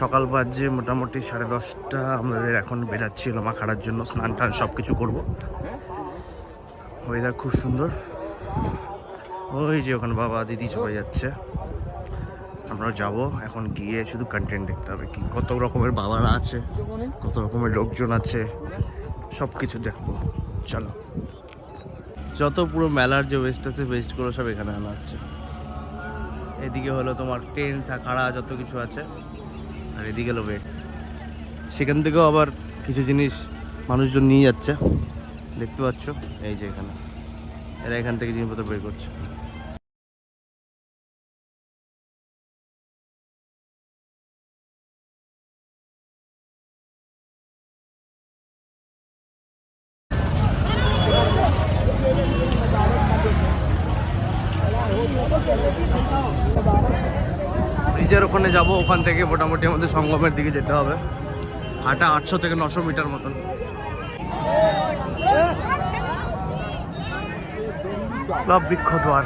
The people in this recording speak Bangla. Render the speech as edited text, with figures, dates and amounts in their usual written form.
সকাল বাজে মোটামুটি 10:30। আমাদের এখন বেরাচ্ছি মাখাড়ার জন্য, স্নান টান সব কিছু করবো। ওয়েদার খুব সুন্দর। ওই যে ওখানে বাবা দিদি সবাই যাচ্ছে, আমরাও যাবো। এখন গিয়ে শুধু কন্টেন্ট দেখতে হবে, কি কত রকমের বাবারা আছে, কত রকমের লোকজন আছে, সব কিছু দেখবো। চলো, যত পুরো মেলার যে ওয়েস্ট আছে, ওয়েস্টগুলো সব এখানে আনা হচ্ছে। এদিকে হলো তোমার টেন্ট আখাড়া যত কিছু আছে, আর এদিকে হলো ওয়েট। সেখান থেকেও আবার কিছু জিনিস মানুষজন নিয়ে যাচ্ছে, দেখতে পাচ্ছ। এই যে এখানে এরা এখান থেকে জিনিসপত্র বের করছে। ব্রিজের ওখানে যাবো, ওখান থেকে মোটামুটি আমাদের সঙ্গমের দিকে যেতে হবে। হাঁটা 800 থেকে 900 মিটার মতন। ক্লাব বৃক্ষ দ্বার।